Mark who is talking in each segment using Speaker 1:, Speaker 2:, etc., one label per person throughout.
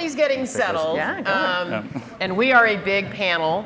Speaker 1: everybody's getting settled, and we are a big panel.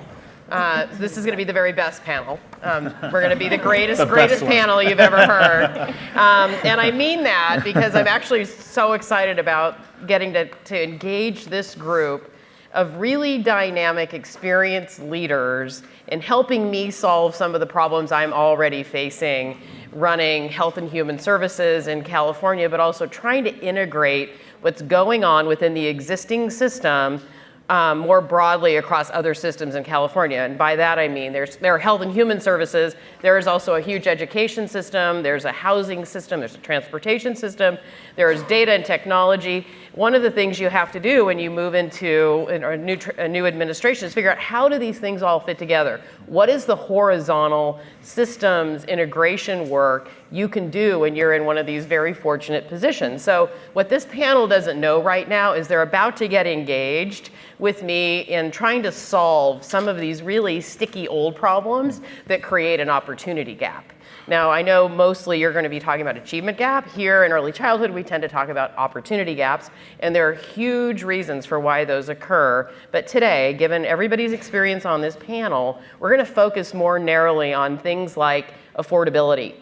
Speaker 1: This is going to be the very best panel. We're going to be the greatest panel you've ever heard. And I mean that because I'm actually so excited about getting to engage this group of really dynamic, experienced leaders in helping me solve some of the problems I'm already facing running health and human services in California, but also trying to integrate what's going on within the existing system more broadly across other systems in California. And by that I mean there are health and human services, there is also a huge education system, there's a housing system, there's a transportation system, there is data and technology. One of the things you have to do when you move into a new administration is figure out how do these things all fit together? What is the horizontal systems integration work you can do when you're in one of these very fortunate positions? So what this panel doesn't know right now is they're about to get engaged with me in trying to solve some of these really sticky old problems that create an opportunity gap. Now, I know mostly you're going to be talking about achievement gap. Here in early childhood, we tend to talk about opportunity gaps, and there are huge reasons for why those occur. But today, given everybody's experience on this panel, we're going to focus more narrowly on things like affordability,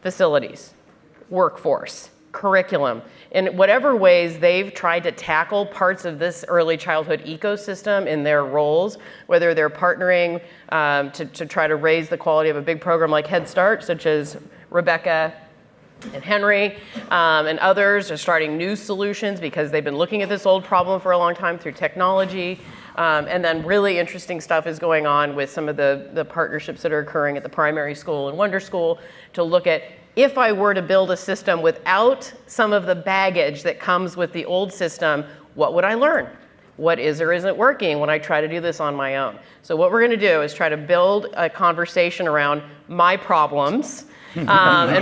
Speaker 1: facilities, workforce, curriculum, in whatever ways they've tried to tackle parts of this early childhood ecosystem in their roles, whether they're partnering to try to raise the quality of a big program like Head Start, such as Rebecca and Henry, and others are starting new solutions because they've been looking at this old problem for a long time through technology. And then really interesting stuff is going on with some of the partnerships that are occurring at the primary school and Wonder School to look at, if I were to build a system without some of the baggage that comes with the old system, what would I learn? What is or isn't working when I try to do this on my own? So what we're going to do is try to build a conversation around my problems and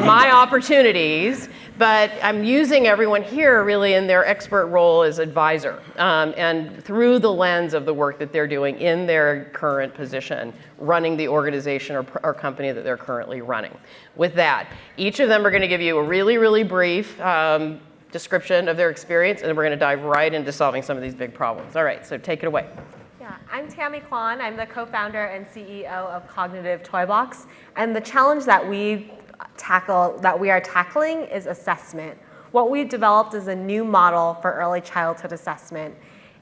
Speaker 1: my opportunities, but I'm using everyone here really in their expert role as advisor and through the lens of the work that they're doing in their current position, running the organization or company that they're currently running. With that, each of them are going to give you a really, really brief description of their experience, and then we're going to dive right into solving some of these big problems. All right, so take it away.
Speaker 2: Yeah, I'm Tammy Kwan. I'm the co-founder and CEO of Cognitive Toy Box, and the challenge that we are tackling is assessment. What we've developed is a new model for early childhood assessment.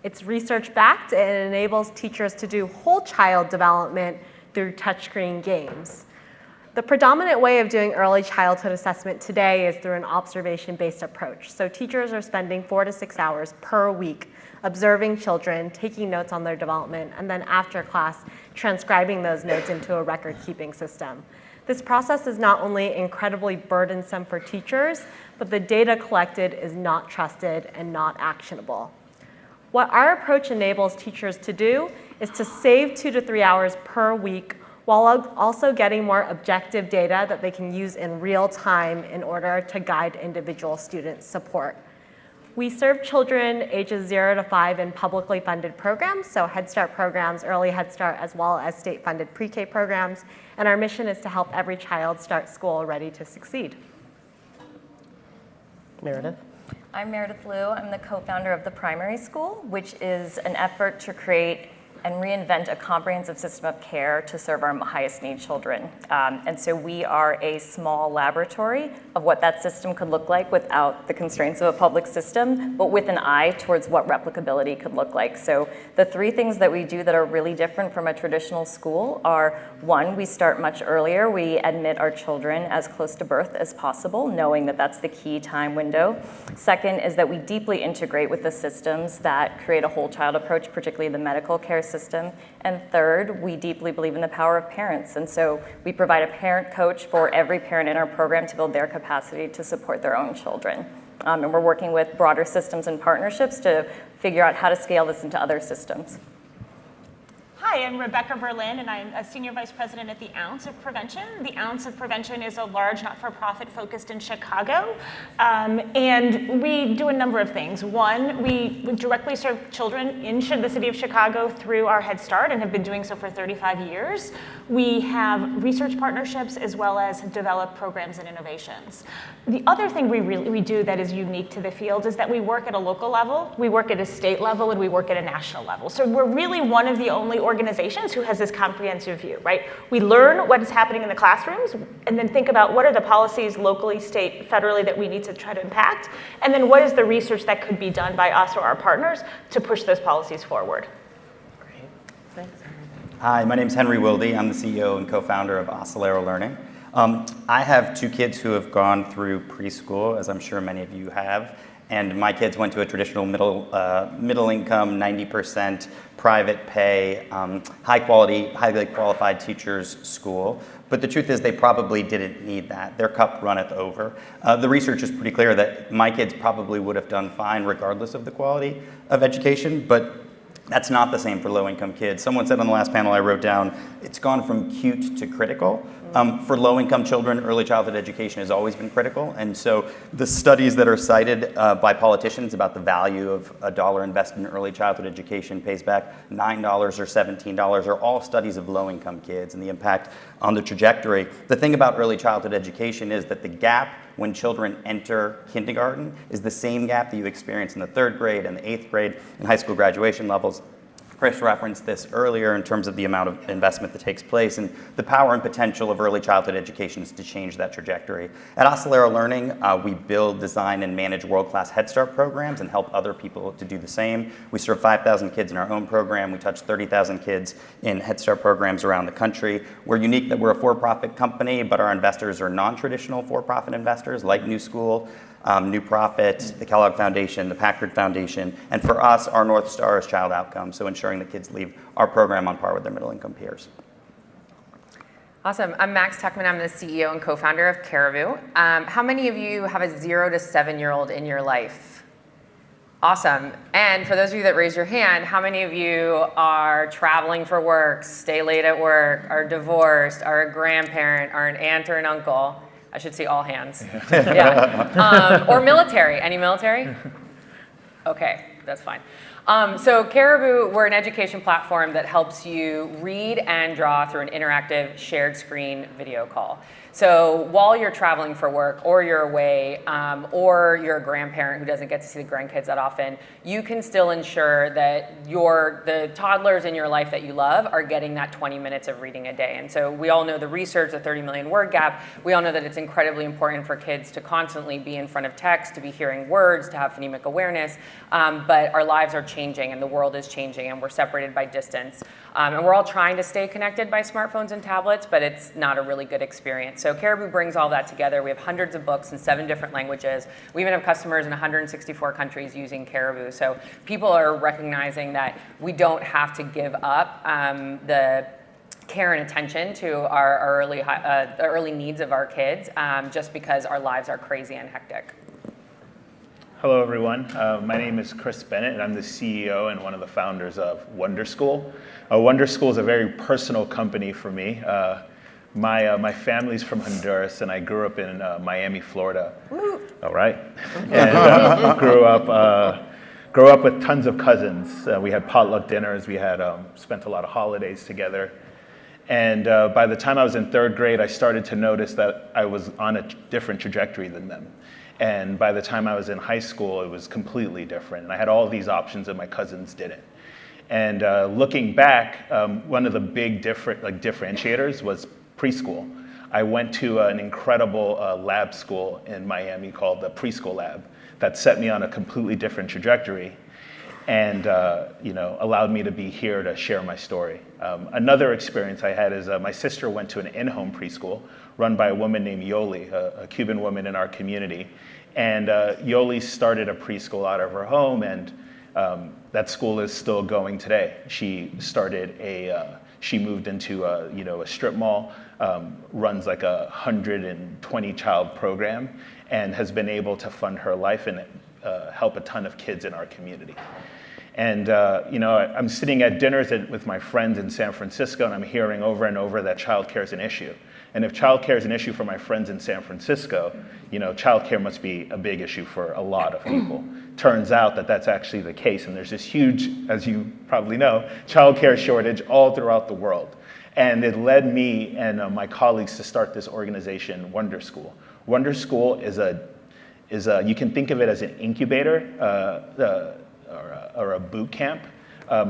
Speaker 2: It's research-backed and it enables teachers to do whole child development through touchscreen games. The predominant way of doing early childhood assessment today is through an observation-based approach. So teachers are spending 4 to 6 hours per week observing children, taking notes on their development, and then after class, transcribing those notes into a record-keeping system. This process is not only incredibly burdensome for teachers, but the data collected is not trusted and not actionable. What our approach enables teachers to do is to save 2 to 3 hours per week while also getting more objective data that they can use in real time in order to guide individual student support. We serve children ages 0 to 5 in publicly funded programs, so Head Start programs, early Head Start, as well as state-funded pre-K programs, and our mission is to help every child start school ready to succeed.
Speaker 1: Meredith?
Speaker 3: I'm Meredith Liu. I'm the co-founder of the primary school, which is an effort to create and reinvent a comprehensive system of care to serve our highest need children. And so we are a small laboratory of what that system could look like without the constraints of a public system, but with an eye towards what replicability could look like. So the 3 things that we do that are really different from a traditional school are, 1, we start much earlier. We admit our children as close to birth as possible, knowing that that's the key time window. 2nd is that we deeply integrate with the systems that create a whole child approach, particularly the medical care system. And 3rd, we deeply believe in the power of parents. And so we provide a parent coach for every parent in our program to build their capacity to support their own children. And we're working with broader systems and partnerships to figure out how to scale this into other systems.
Speaker 4: Hi, Hi, I'm Rebecca Berlin, and I'm a Senior Vice President at the Ounce of Prevention. The Ounce of Prevention is a large not-for-profit focused in Chicago, and we do a number of things. One, we directly serve children in the city of Chicago through our Head Start and have been doing so for 35 years. We have research partnerships as well as develop programs and innovations. The other thing we do that is unique to the field is that we work at a local level, we work at a state level, and we work at a national level. So we're really one of the only organizations who has this comprehensive view, right? We learn what is happening in the classrooms and then think about what are the policies locally, state, federally that we need to try to impact, and then what is the research that could be done by us or our partners to push those policies forward.
Speaker 1: Great, thanks.
Speaker 5: Hi, my name is Henry Wilde. I'm the CEO and co-founder of Oscillero Learning. I have 2 kids who have gone through preschool, as I'm sure many of you have, and my kids went to a traditional middle income, 90% private pay, high quality, highly qualified teachers school. But the truth is they probably didn't need that. Their cup runneth over. The research is pretty clear that my kids probably would have done fine regardless of the quality of education, but that's not the same for low-income kids. Someone said on the last panel I wrote down, it's gone from cute to critical. For low-income children, early childhood education has always been critical. And so the studies that are cited by politicians about the value of $1 invested in early childhood education pays back $9 or $17 are all studies of low-income kids and the impact on the trajectory. The thing about early childhood education is that the gap when children enter kindergarten is the same gap that you experience in the 3rd grade and the 8th grade and high school graduation levels. Chris referenced this earlier in terms of the amount of investment that takes place, and the power and potential of early childhood education is to change that trajectory. At Oscillero Learning, we build, design, and manage world-class Head Start programs and help other people to do the same. We serve 5,000 kids in our own program. We touch 30,000 kids in Head Start programs around the country. We're unique that we're a for-profit company, but our investors are non-traditional for-profit investors like New School, New Profit, the Kellogg Foundation, the Packard Foundation, and for us, our North Star is child outcomes, so ensuring that kids leave our program on par with their middle-income peers.
Speaker 6: Awesome. I'm Max Tuckman. I'm the CEO and co-founder of Caribou. How many of you have a 0 to 7-year-old in your life? Awesome. And for those of you that raise your hand, how many of you are traveling for work, stay late at work, are divorced, are a grandparent, are an aunt or an uncle? I should see all hands. Yeah. Or military. Any military? Okay, that's fine. So Caribou, we're an education platform that helps you read and draw through an interactive shared screen video call. So while you're traveling for work or you're away or you're a grandparent who doesn't get to see the grandkids that often, you can still ensure that the toddlers in your life that you love are getting that 20 minutes of reading a day. And so we all know the research, the 30 million word gap. We all know that it's incredibly important for kids to constantly be in front of text, to be hearing words, to have phonemic awareness. But our lives are changing and the world is changing and we're separated by distance. And we're all trying to stay connected by smartphones and tablets, but it's not a really good experience. So Caribou brings all that together. We have hundreds of books in 7 different languages. We even have customers in 164 countries using Caribou. So people are recognizing that we don't have to give up the care and attention to our early needs of our kids just because our lives are crazy and hectic.
Speaker 7: Hello, everyone. My name is Chris Bennett, and I'm the CEO and one of the founders of Wonder School. Wonder School is a very personal company for me. My family's from Honduras, and I grew up in Miami, Florida. Woo. All right. And grew up with tons of cousins. We had potluck dinners. We had spent a lot of holidays together. And by the time I was in 3rd grade, I started to notice that I was on a different trajectory than them. And by the time I was in high school, it was completely different. And I had all these options that my cousins didn't. And looking back, one of the big differentiators was preschool. I went to an incredible lab school in Miami called the Preschool Lab that set me on a completely different trajectory and allowed me to be here to share my story. Another experience I had is my sister went to an in-home preschool run by a woman named Yoli, a Cuban woman in our community. And Yoli started a preschool out of her home, and that school is still going today. She moved into a strip mall, runs like a 120 child program, and has been able to fund her life and help a ton of kids in our community. And I'm sitting at dinners with my friends in San Francisco, and I'm hearing over and over that childcare is an issue. And if childcare is an issue for my friends in San Francisco, childcare must be a big issue for a lot of people. Turns out that that's actually the case, and there's this huge, as you probably know, childcare shortage all throughout the world. And it led me and my colleagues to start this organization, Wonder School. Wonder School is you can think of it as an incubator or a boot camp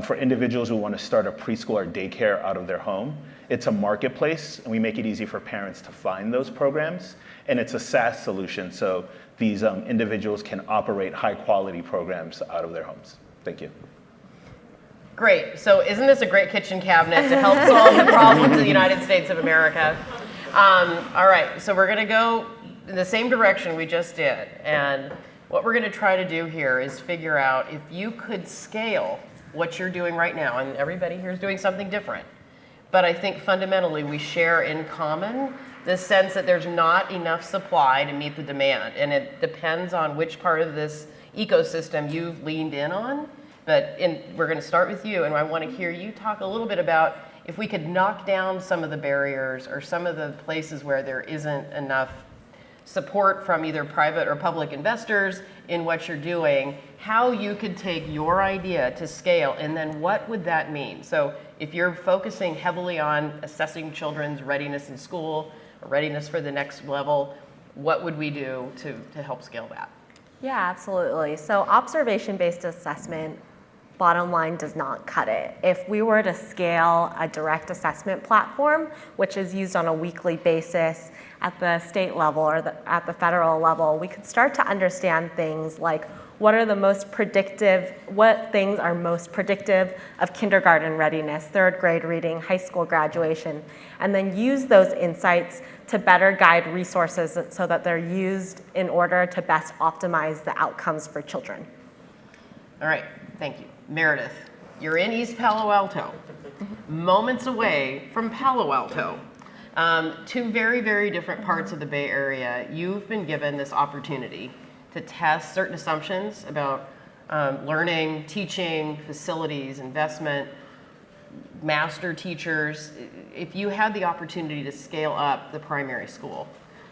Speaker 7: for individuals who want to start a preschool or daycare out of their home. It's a marketplace, and we make it easy for parents to find those programs. And it's a SaaS solution, so these individuals can operate high-quality programs out of their homes. Thank you.
Speaker 1: Great. So isn't this a great kitchen cabinet to help solve the problems of the United States of America? All right, so we're going to go in the same direction we just did. And what we're going to try to do here is figure out if you could scale what you're doing right now, and everybody here is doing something different. But I think fundamentally we share in common the sense that there's not enough supply to meet the demand. And it depends on which part of this ecosystem you've leaned in on. But we're going to start with you, and I want to hear you talk a little bit about if we could knock down some of the barriers or some of the places where there isn't enough support from either private or public investors in what you're doing, how you could take your idea to scale, and then what would that mean? So if you're focusing heavily on assessing children's readiness in school, or readiness for the next level, what would we do to help scale that?
Speaker 2: Yeah, absolutely. So observation-based assessment, bottom line, does not cut it. If we were to scale a direct assessment platform, which is used on a weekly basis at the state level or at the federal level, we could start to understand things like what things are most predictive of kindergarten readiness, third grade reading, high school graduation, and then use those insights to better guide resources so that they're used in order to best optimize the outcomes for children.
Speaker 1: All right, thank you. Meredith, you're in East Palo Alto, moments away from Palo Alto. Two very, very different parts of the Bay Area. You've been given this opportunity to test certain assumptions about learning, teaching, facilities, investment, master teachers. If you had the opportunity to scale up the primary school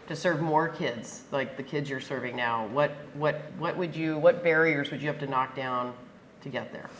Speaker 1: to serve more kids like the kids you're serving now, what barriers would you have to knock down to get there?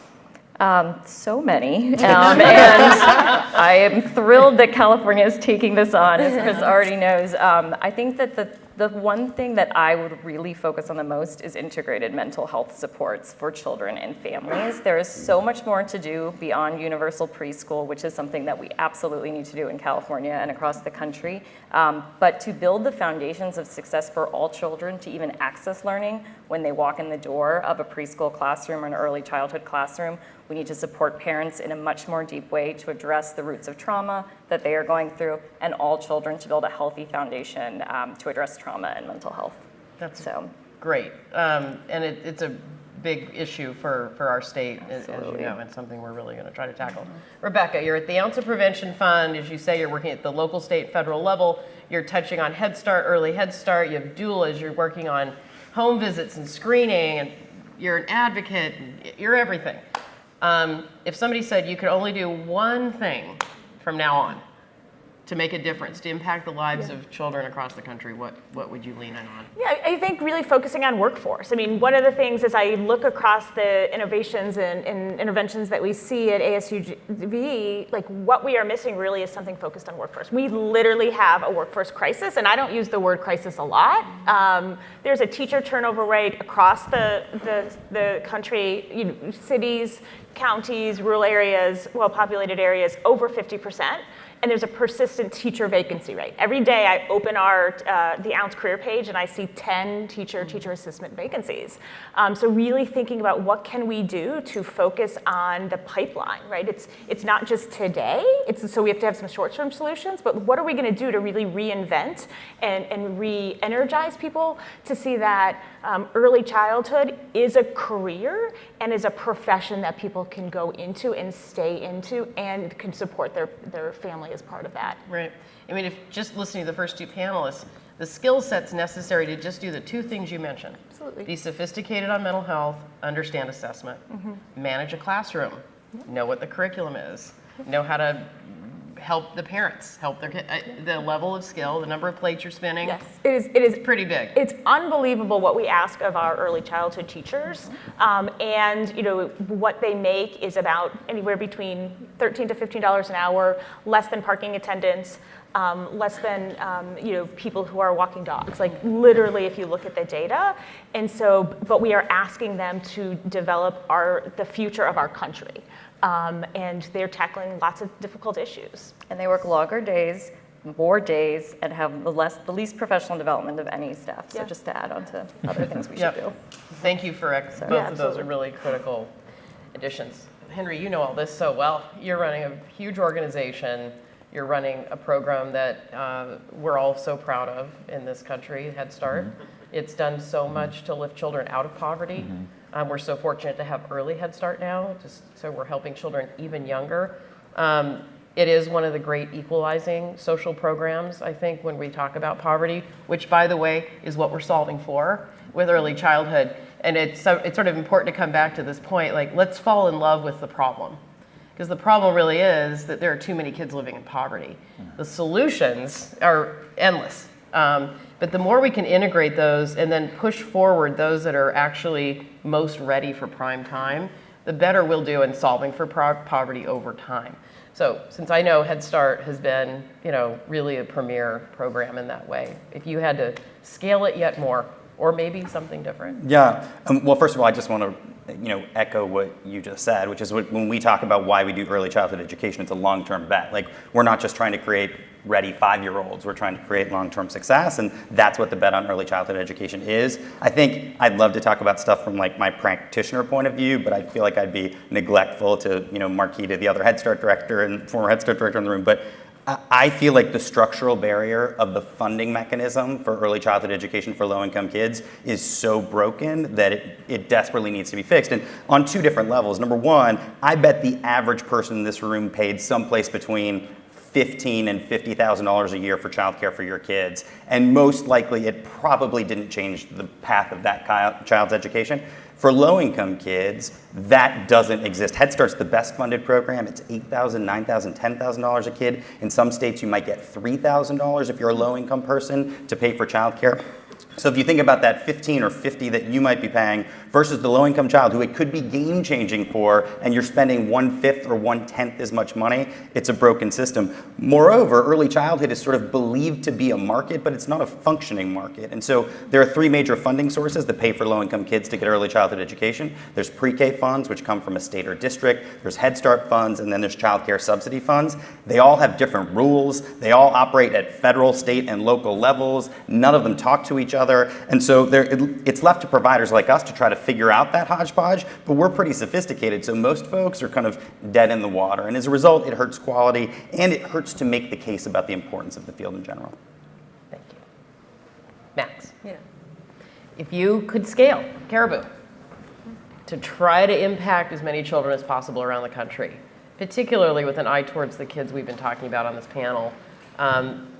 Speaker 3: So many, and I am thrilled that California is taking this on, as Chris already knows. I think that the one thing that I would really focus on the most is integrated mental health supports for children and families. There is so much more to do beyond universal preschool, which is something that we absolutely need to do in California and across the country. But to build the foundations of success for all children to even access learning when they walk in the door of a preschool classroom or an early childhood classroom, we need to support parents in a much more deep way to address the roots of trauma that they are going through, and all children to build a healthy foundation to address trauma and mental health.
Speaker 1: That's
Speaker 3: so
Speaker 1: great. And it's a big issue for our state, as you know, and something we're really going to try to tackle. Rebecca, you're at the Ounce of Prevention Fund. As you say, you're working at the local, state, federal level. You're touching on Head Start, early Head Start. You have doulas. You're working on home visits and screening, and you're an advocate. And you're everything. If somebody said you could only do one thing from now on to make a difference, to impact the lives of children across the country, what would you lean in on?
Speaker 4: Yeah, I think really focusing on workforce. I mean, one of the things as I look across the innovations and interventions that we see at ASU GSV, like what we are missing really is something focused on workforce. We literally have a workforce crisis, and I don't use the word crisis a lot. There's a teacher turnover rate across the country, cities, counties, rural areas, well-populated areas, over 50%. And there's a persistent teacher vacancy rate. Every day I open the Ounce career page and I see 10 teacher assistant vacancies. So really thinking about what can we do to focus on the pipeline, right? It's not just today, so we have to have some short-term solutions, but what are we gonna do to really reinvent and re-energize people to see that early childhood is a career and is a profession that people can go into and stay into and can support their family as part of that.
Speaker 1: Right. I mean, if just listening to the first two panelists, the skill sets necessary to just do the two things you mentioned.
Speaker 2: Absolutely.
Speaker 1: Be sophisticated on mental health, understand assessment, manage a classroom, know what the curriculum is, know how to help the parents, help their kid, the level of skill, the number of plates you're spinning.
Speaker 4: Yes, it is
Speaker 1: Pretty big.
Speaker 4: It's unbelievable what we ask of our early childhood teachers, and what they make is about anywhere between $13 to $15 an hour, less than parking attendants, less than people who are walking dogs. Like literally, if you look at the data, and so, but we are asking them to develop the future of our country. And they're tackling lots of difficult issues.
Speaker 3: And they work longer days, more days, and have the least professional development of any staff. So
Speaker 4: Yeah.
Speaker 3: just to add on to other things we
Speaker 1: Yep.
Speaker 3: should do.
Speaker 1: Thank you for both of those
Speaker 4: absolutely.
Speaker 1: are really critical additions. Henry, you know all this so well. You're running a huge organization. You're running a program that we're all so proud of in this country, Head Start. It's done so much to lift children out of poverty. We're so fortunate to have early Head Start now, just so we're helping children even younger. It is one of the great equalizing social programs, I think, when we talk about poverty, which, by the way, is what we're solving for with early childhood. And it's sort of important to come back to this point, like, let's fall in love with the problem. Because the problem really is that there are too many kids living in poverty. The solutions are endless. But the more we can integrate those and then push forward those that are actually most ready for prime time, the better we'll do in solving for poverty over time. So since I know Head Start has been, really a premier program in that way, if you had to scale it yet more, or maybe something different.
Speaker 5: Yeah. Well, first of all, I just want to, echo what you just said, which is when we talk about why we do early childhood education, it's a long-term bet. Like, we're not just trying to create ready 5-year-olds. We're trying to create long-term success, and that's what the bet on early childhood education is. I think I'd love to talk about stuff from like my practitioner point of view, but I feel like I'd be neglectful to, Marquita, the other Head Start director and former Head Start director in the room. But I feel like the structural barrier of the funding mechanism for early childhood education for low-income kids is so broken that it desperately needs to be fixed. And on two different levels. Number one, I bet the average person in this room paid someplace between $15,000 and $50,000 a year for childcare for your kids. And most likely, it probably didn't change the path of that child's education. For low-income kids, that doesn't exist. Head Start's the best funded program. It's $8,000, $9,000, $10,000 a kid. In some states, you might get $3,000 if you're a low-income person to pay for childcare. So if you think about that $15 or $50 that you might be paying versus the low-income child who it could be game-changing for, and you're spending 1/5 or 1/10 as much money, it's a broken system. Moreover, early childhood is sort of believed to be a market, but it's not a functioning market. And so there are three major funding sources that pay for low-income kids to get early childhood education. There's pre-K funds, which come from a state or district. There's Head Start funds, and then there's child care subsidy funds. They all have different rules. They all operate at federal, state, and local levels. None of them talk to each other. And so it's left to providers like us to try to figure out that hodgepodge, but we're pretty sophisticated, so most folks are kind of dead in the water. And as a result, it hurts quality, and it hurts to make the case about the importance of the field in general.
Speaker 1: Thank you. Max,
Speaker 2: Yeah.
Speaker 1: if you could scale Caribou to try to impact as many children as possible around the country, particularly with an eye towards the kids we've been talking about on this panel,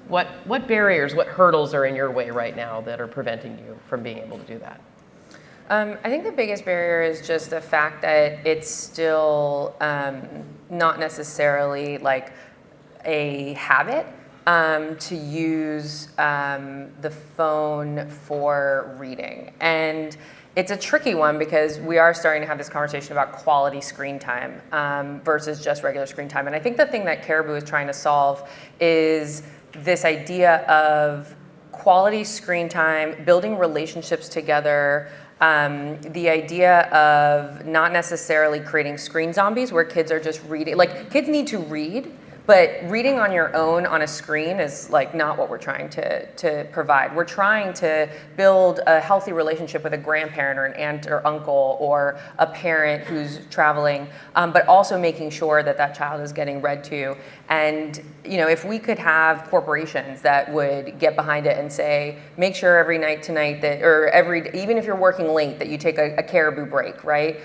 Speaker 1: what barriers, what hurdles are in your way right now that are preventing you from being able to do that?
Speaker 6: I think the biggest barrier is just the fact that it's still not necessarily like a habit to use the phone for reading. And it's a tricky one because we are starting to have this conversation about quality screen time versus just regular screen time. And I think the thing that Caribou is trying to solve is this idea of quality screen time, building relationships together, the idea of not necessarily creating screen zombies where kids are just reading. Like, kids need to read, but reading on your own on a screen is like not what we're trying to provide. We're trying to build a healthy relationship with a grandparent or an aunt or uncle or a parent who's traveling, but also making sure that that child is getting read to. And if we could have corporations that would get behind it and say, make sure every night tonight that, or even if you're working late, that you take a Caribou break, right?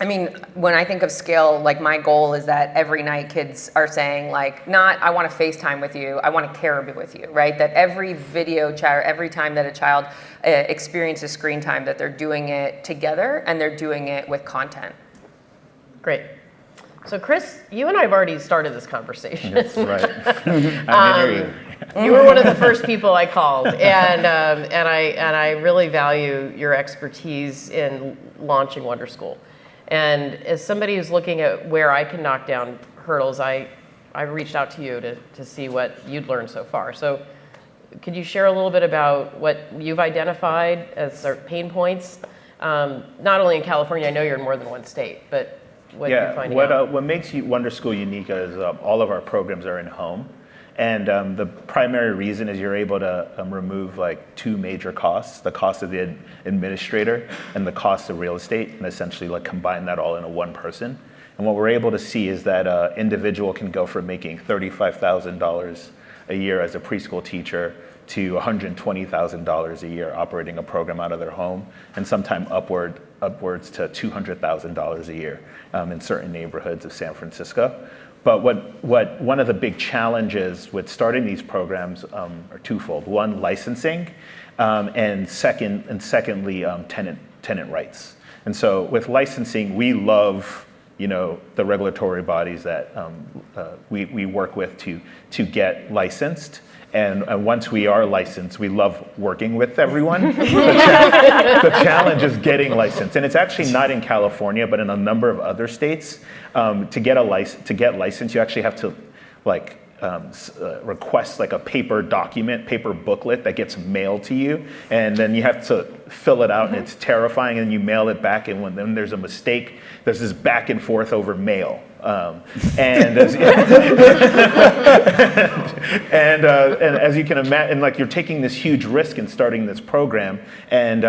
Speaker 6: I mean, when I think of scale, like my goal is that every night kids are saying like, not, I want to FaceTime with you, I want to Caribou with you, right? That every video chat, or every time that a child experiences screen time, that they're doing it together and they're doing it with content.
Speaker 1: Great. So Chris, you and I have already started this conversation.
Speaker 7: That's right. I hear you.
Speaker 1: You were one of the first people I called, and I really value your expertise in launching Wonder School. And as somebody who's looking at where I can knock down hurdles, I reached out to you to see what you'd learned so far. So could you share a little bit about what you've identified as our pain points, not only in California, I know you're in more than one state, but what you're finding out?
Speaker 7: What makes Wonder School unique is all of our programs are in home. And the primary reason is you're able to remove like two major costs, the cost of the administrator and the cost of real estate, and essentially like combine that all into one person. And what we're able to see is that an individual can go from making $35,000 a year as a preschool teacher to $120,000 a year operating a program out of their home, and sometime upwards to $200,000 a year in certain neighborhoods of San Francisco. But what one of the big challenges with starting these programs are twofold. One, licensing, and secondly, tenant rights. And so with licensing, we love the regulatory bodies that we work with to get licensed. And once we are licensed, we love working with everyone. The challenge is getting licensed. And it's actually not in California, but in a number of other states. To get licensed, you actually have to request like a paper document, paper booklet that gets mailed to you. And then you have to fill it out, and it's terrifying, and you mail it back. And when there's a mistake, there's this back and forth over mail. And as you can imagine, like, you're taking this huge risk in starting this program, and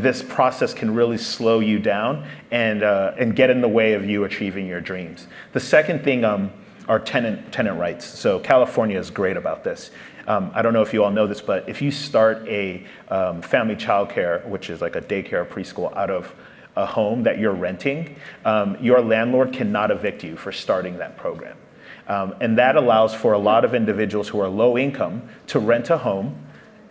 Speaker 7: this process can really slow you down and get in the way of you achieving your dreams. The second thing are tenant rights. So California is great about this. I don't know if you all know this, but if you start a family childcare, which is like a daycare or preschool, out of a home that you're renting, your landlord cannot evict you for starting that program. And that allows for a lot of individuals who are low income to rent a home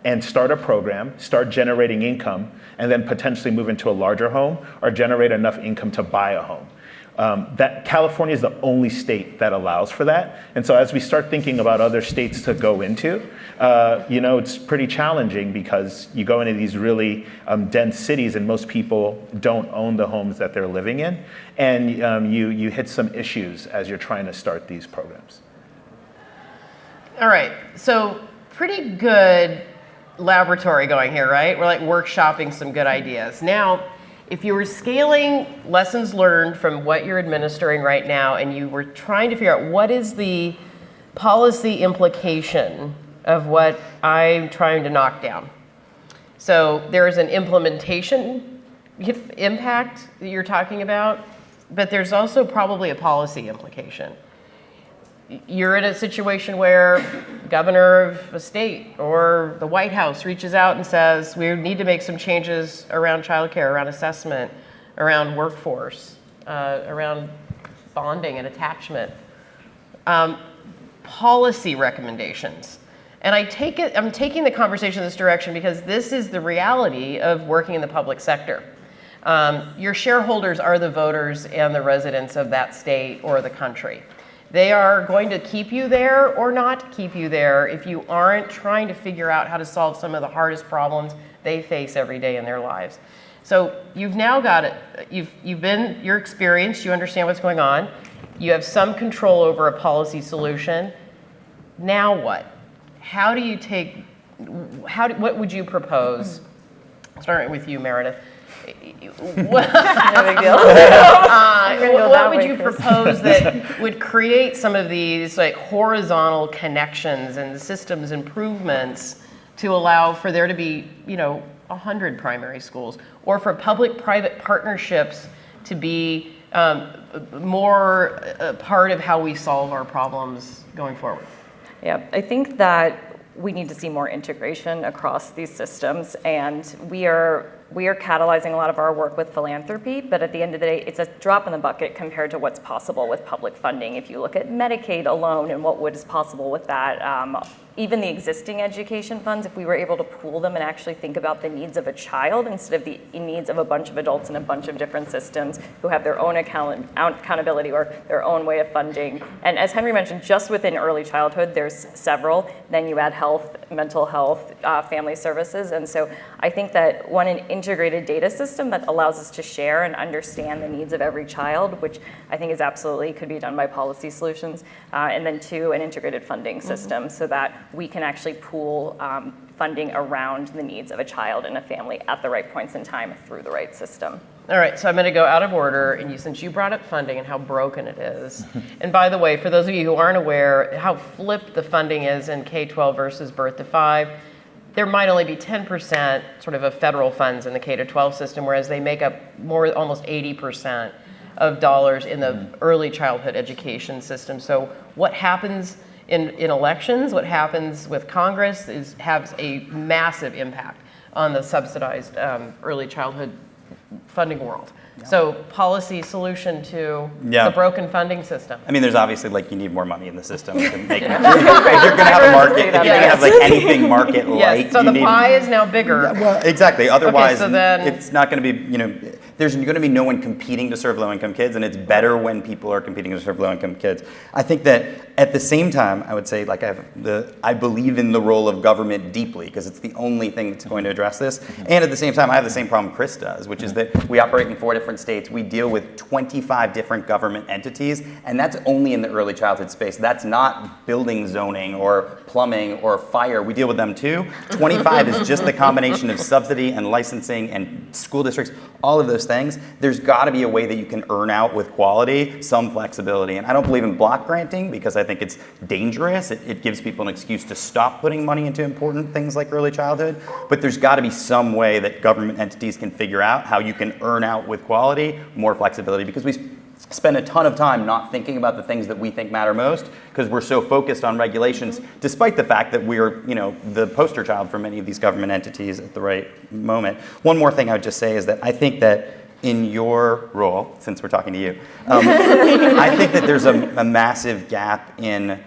Speaker 7: and start a program, start generating income, and then potentially move into a larger home or generate enough income to buy a home. That California is the only state that allows for that. And so as we start thinking about other states to go into, it's pretty challenging because you go into these really dense cities and most people don't own the homes that they're living in. And you hit some issues as you're trying to start these programs.
Speaker 1: All right, so pretty good laboratory going here, right? We're like workshopping some good ideas. Now, if you were scaling lessons learned from what you're administering right now and you were trying to figure out what is the policy implication of what I'm trying to knock down. So there is an implementation impact that you're talking about, but there's also probably a policy implication. You're in a situation where governor of a state or the White House reaches out and says, we need to make some changes around childcare, around assessment, around workforce, around bonding and attachment. Policy recommendations. And I'm taking the conversation in this direction because this is the reality of working in the public sector. Your shareholders are the voters and the residents of that state or the country. They are going to keep you there or not keep you there if you aren't trying to figure out how to solve some of the hardest problems they face every day in their lives. So you've now got it. You're experienced, you understand what's going on. You have some control over a policy solution. Now what? How do you what would you propose? Starting with you, Meredith. What would you propose that would create some of these like horizontal connections and systems improvements to allow for there to be 100 primary schools, or for public-private partnerships to be more a part of how we solve our problems going forward?
Speaker 3: Yeah, I think that we need to see more integration across these systems, and we are we are catalyzing a lot of our work with philanthropy, but at the end of the day, it's a drop in the bucket compared to what's possible with public funding. If you look at Medicaid alone and what is possible with that, even the existing education funds, if we were able to pool them and actually think about the needs of a child instead of the needs of a bunch of adults in a bunch of different systems who have their own accountability or their own way of funding. And as Henry mentioned, just within early childhood, there's several. Then you add health, mental health, family services. And so I think that one, an integrated data system that allows us to share and understand the needs of every child, which I think is absolutely could be done by policy solutions. And then two, an integrated funding system so that we can actually pool funding around the needs of a child and a family at the right points in time through the right system.
Speaker 1: All right, so I'm going to go out of order, and since you brought up funding and how broken it is, and by the way, for those of you who aren't aware how flipped the funding is in K-12 versus birth to 5, there might only be 10% sort of federal funds in the K-12 system, whereas they make up almost 80% of dollars in the early childhood education system. So what happens in elections, what happens with Congress has a massive impact on the subsidized early childhood funding world. Yeah. So policy solution to the broken funding system.
Speaker 5: I mean, there's obviously you need more money in the system to make it. If you're going to have a market, if you're going to have anything market-like,
Speaker 1: yes. So the pie is now bigger.
Speaker 5: Yeah, well, exactly. Otherwise,
Speaker 1: okay, so then,
Speaker 5: it's not going to be, there's going to be no one competing to serve low-income kids, and it's better when people are competing to serve low-income kids. I think that at the same time, I would say I believe in the role of government deeply because it's the only thing that's going to address this. And at the same time, I have the same problem Chris does, which is that we operate in 4 different states. We deal with 25 different government entities, and that's only in the early childhood space. That's not building zoning or plumbing or fire. We deal with them too. 25 is just the combination of subsidy and licensing and school districts, all of those things. There's got to be a way that you can earn out with quality, some flexibility. And I don't believe in block granting because I think it's dangerous. It gives people an excuse to stop putting money into important things like early childhood. But there's got to be some way that government entities can figure out how you can earn out with quality, more flexibility, because we spend a ton of time not thinking about the things that we think matter most because we're so focused on regulations, despite the fact that we're, the poster child for many of these government entities at the right moment. One more thing I would just say is that I think that in your role, since we're talking to you, I think that there's a massive gap in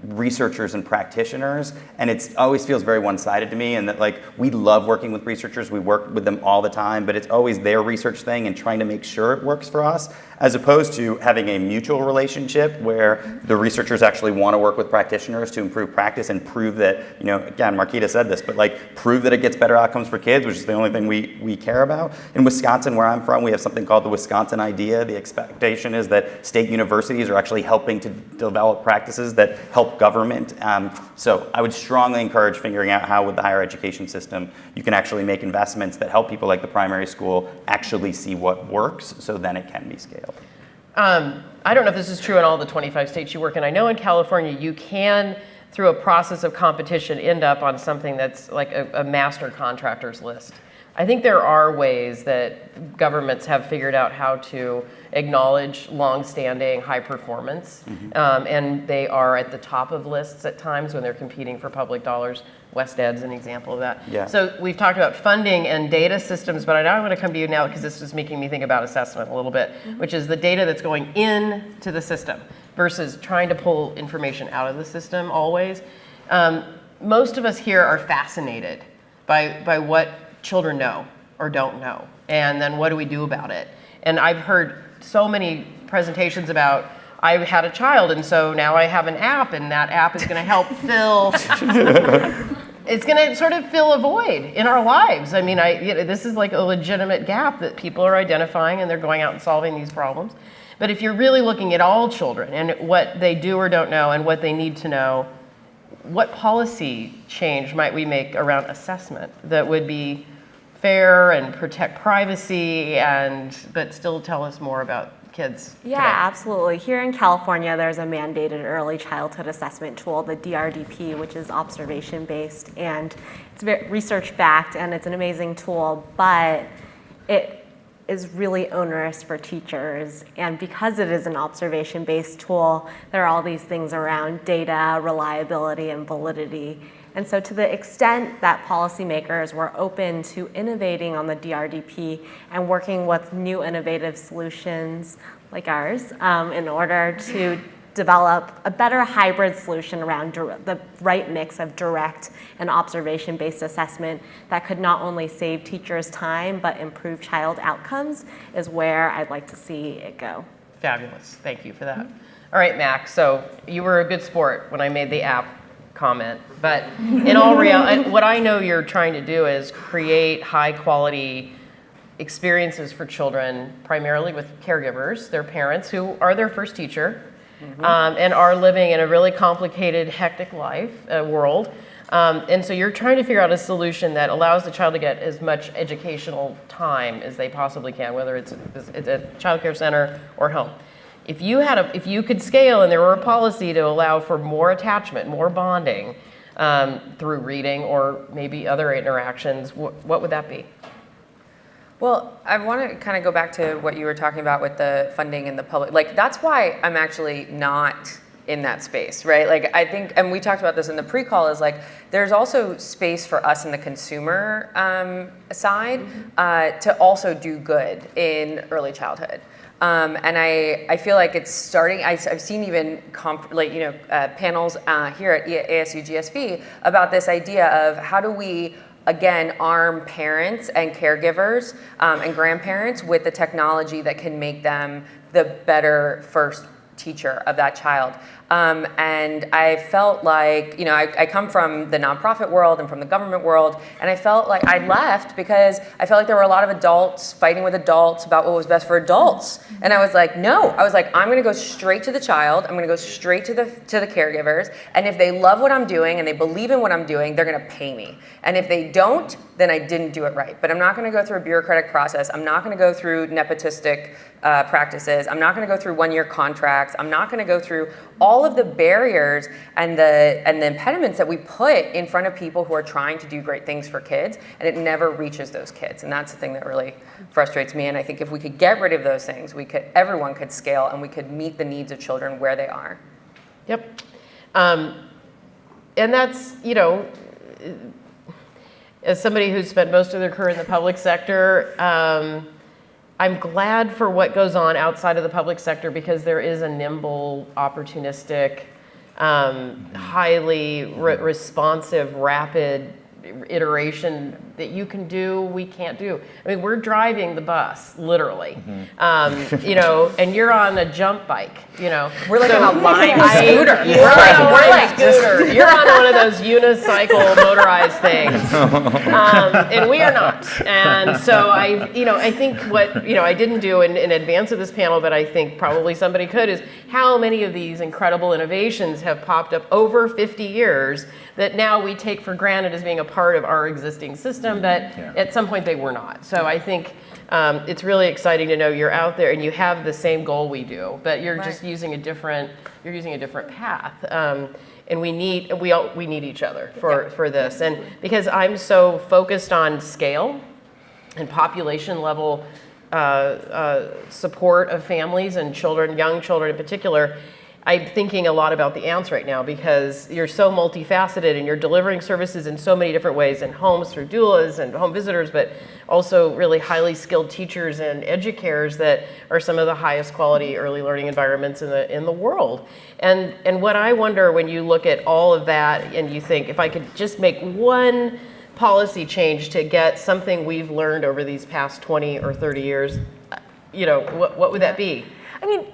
Speaker 5: researchers and practitioners, and it always feels very one-sided to me, and that we love working with researchers, we work with them all the time, but it's always their research thing and trying to make sure it works for us, as opposed to having a mutual relationship where the researchers actually want to work with practitioners to improve practice and prove that, again, Marquita said this, but prove that it gets better outcomes for kids, which is the only thing we care about. In Wisconsin, where I'm from, we have something called the Wisconsin Idea. The expectation is that state universities are actually helping to develop practices that help government. So I would strongly encourage figuring out how with the higher education system you can actually make investments that help people like the primary school actually see what works so then it can be scaled.
Speaker 1: I don't know if this is true in all the 25 states you work in. I know in California you can, through a process of competition, end up on something that's like a master contractors list. I think there are ways that governments have figured out how to acknowledge long-standing high performance, and they are at the top of lists at times when they're competing for public dollars. West Ed's an example of that.
Speaker 5: Yeah.
Speaker 1: So we've talked about funding and data systems, but I want to come to you now because this is making me think about assessment a little bit, which is the data that's going into the system versus trying to pull information out of the system always. Most of us here are fascinated by what children know or don't know, and then what do we do about it? And I've heard so many presentations about, I had a child and so now I have an app and that app is going to help fill, it's going to sort of fill a void in our lives. I mean, this is like a legitimate gap that people are identifying and they're going out and solving these problems. But if you're really looking at all children and what they do or don't know and what they need to know, what policy change might we make around assessment that would be fair and protect privacy but still tell us more about kids
Speaker 2: Yeah,
Speaker 1: today?
Speaker 2: absolutely. Here in California, there's a mandated early childhood assessment tool, the DRDP, which is observation-based, and it's research-backed, and it's an amazing tool, but is really onerous for teachers. And because it is an observation-based tool, there are all these things around data, reliability, and validity. And so to the extent that policymakers were open to innovating on the DRDP and working with new innovative solutions like ours in order to develop a better hybrid solution around the right mix of direct and observation-based assessment that could not only save teachers time but improve child outcomes is where I'd like to see it go.
Speaker 1: Fabulous. Thank you for that. All right, Max. So you were a good sport when I made the app comment, but in all reality, what I know you're trying to do is create high-quality experiences for children, primarily with caregivers, their parents, who are their first teacher, and are living in a really complicated, hectic world. And so you're trying to figure out a solution that allows the child to get as much educational time as they possibly can, whether it's a child care center or home. If you could scale and there were a policy to allow for more attachment, more bonding through reading or maybe other interactions, what would that be?
Speaker 6: Well, I want to kind of go back to what you were talking about with the funding and the public. Like, that's why I'm actually not in that space, right? Like, I think, and we talked about this in the pre-call, is like, there's also space for us in the consumer side to also do good in early childhood. And I feel like it's starting. I've seen even panels here at ASU GSV about this idea of how do we again arm parents and caregivers and grandparents with the technology that can make them the better first teacher of that child. And I felt like, I come from the nonprofit world and from the government world, and I felt like I left because I felt like there were a lot of adults fighting with adults about what was best for adults. And I was like, no, I'm gonna go straight to the child, I'm gonna go straight to the caregivers, and if they love what I'm doing and they believe in what I'm doing, they're gonna pay me. And if they don't, then I didn't do it right. But I'm not gonna go through a bureaucratic process, I'm not gonna go through nepotistic practices, I'm not gonna go through one-year contracts, I'm not gonna go through all of the barriers and the impediments that we put in front of people who are trying to do great things for kids, and it never reaches those kids. And that's the thing that really frustrates me. And I think if we could get rid of those things, everyone could scale and we could meet the needs of children where they are.
Speaker 1: Yep. And that's, as somebody who's spent most of their career in the public sector, I'm glad for what goes on outside of the public sector because there is a nimble, opportunistic, highly responsive, rapid iteration that you can do, we can't do. I mean, we're driving the bus, literally, and you're on a jump bike,
Speaker 6: We're like on a Lime scooter.
Speaker 1: We're like scooter. You're on one of those unicycle motorized things, and we are not. And so I think what, I didn't do in advance of this panel, but I think probably somebody could, is how many of these incredible innovations have popped up over 50 years that now we take for granted as being a part of our existing system, but at some point they were not. So I think it's really exciting to know you're out there and you have the same goal we do, but you're just using a different path. And we need each other for this. And because I'm so focused on scale and population level support of families and children, young children in particular, I'm thinking a lot about the ants right now because you're so multifaceted and you're delivering services in so many different ways in homes through doulas and home visitors, but also really highly skilled teachers and educators that are some of the highest quality early learning environments in the world. And what I wonder when you look at all of that and you think, if I could just make one policy change to get something we've learned over these past 20 or 30 years, what would that be?
Speaker 4: I mean,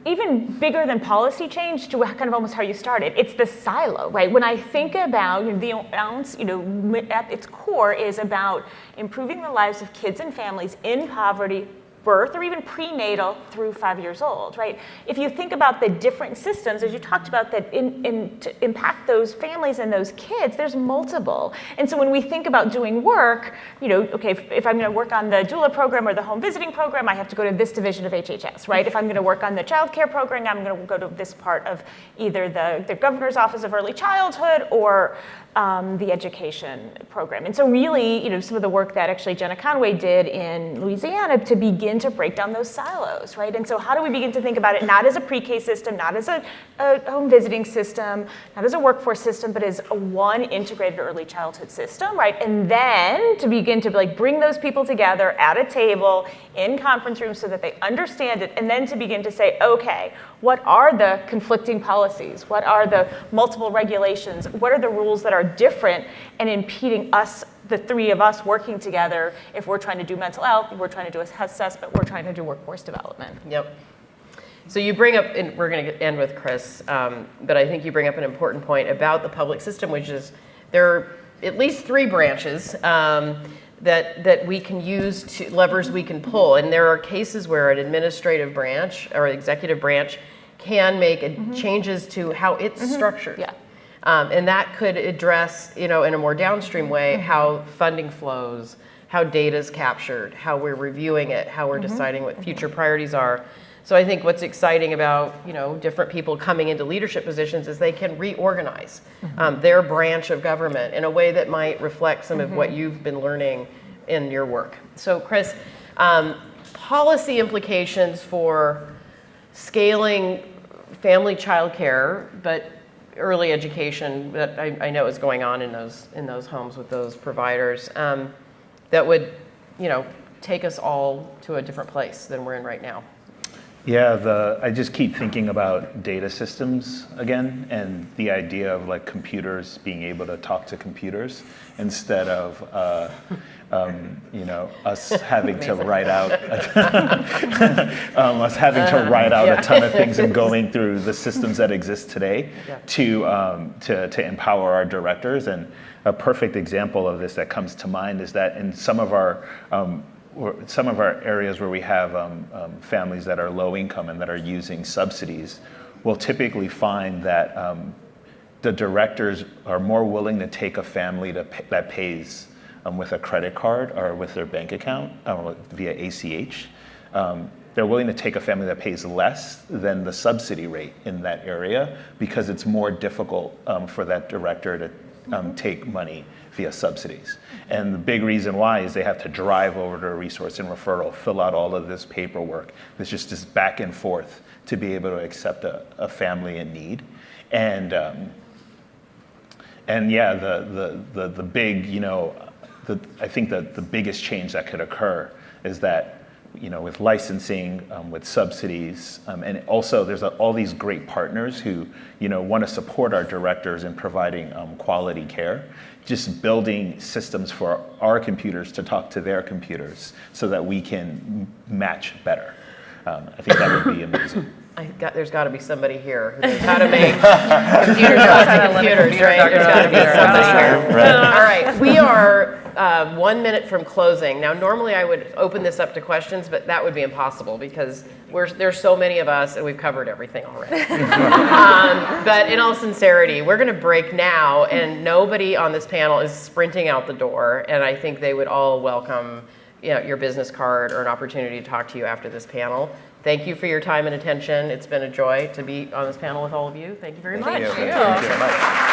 Speaker 4: even bigger than policy change, to kind of almost how you started, it's the silo, right? When I think about the ounce, at its core is about improving the lives of kids and families in poverty, birth, or even prenatal through 5 years old, right? If you think about the different systems, as you talked about, that to impact those families and those kids, there's multiple. And so when we think about doing work, okay, if I'm gonna work on the doula program or the home visiting program, I have to go to this division of HHS, right? If I'm gonna work on the child care program, I'm gonna go to this part of either the governor's office of early childhood or the education program. And so really, some of the work that actually Jenna Conway did in Louisiana to begin to break down those silos, right? And so how do we begin to think about it not as a pre-K system, not as a home visiting system, not as a workforce system, but as a one integrated early childhood system, right? And then to begin to bring those people together at a table in conference rooms so that they understand it, and then to begin to say, okay, what are the conflicting policies? What are the multiple regulations? What are the rules that are different and impeding us, the three of us working together, if we're trying to do mental health, if we're trying to do assessment, we're trying to do workforce development.
Speaker 1: Yep. So you bring up, and we're going to end with Chris, but I think you bring up an important point about the public system, which is there are at least 3 branches that we can use, to levers we can pull. And there are cases where an administrative branch or executive branch can make changes to how it's structured.
Speaker 2: Yeah.
Speaker 1: And that could address, in a more downstream way, how funding flows, how data is captured, how we're reviewing it, how we're deciding what future priorities are. So I think what's exciting about, different people coming into leadership positions is they can reorganize their branch of government in a way that might reflect some of what you've been learning in your work. So Chris, policy implications for scaling family child care, but early education that I know is going on in those homes with those providers, that would, take us all to a different place than we're in right now.
Speaker 7: Yeah, I just keep thinking about data systems again, and the idea of computers being able to talk to computers instead of us having to write out a ton of things and going through the systems that exist today to empower our directors. And a perfect example of this that comes to mind is that in some of our areas where we have families that are low income and that are using subsidies, we'll typically find that the directors are more willing to take a family that pays with a credit card or with their bank account or via ACH. They're willing to take a family that pays less than the subsidy rate in that area because it's more difficult for that director to take money via subsidies. And the big reason why is they have to drive over to a resource and referral, fill out all of this paperwork. There's just this back and forth to be able to accept a family in need. And yeah, the big, I think that the biggest change that could occur is that, with licensing, with subsidies, and also there's all these great partners who, want to support our directors in providing quality care, just building systems for our computers to talk to their computers so that we can match better. I think that would be amazing.
Speaker 1: There's got to be somebody here who knows how to make computers talk to computers, right? There's got to be somebody here. All right, we are 1 minute from closing. Now, normally I would open this up to questions, but that would be impossible because there's so many of us and we've covered everything already. But in all sincerity, we're going to break now, and nobody on this panel is sprinting out the door, and I think they would all welcome your business card or an opportunity to talk to you after this panel. Thank you for your time and attention. It's been a joy to be on this panel with all of you. Thank you very much.
Speaker 5: Thank you so much.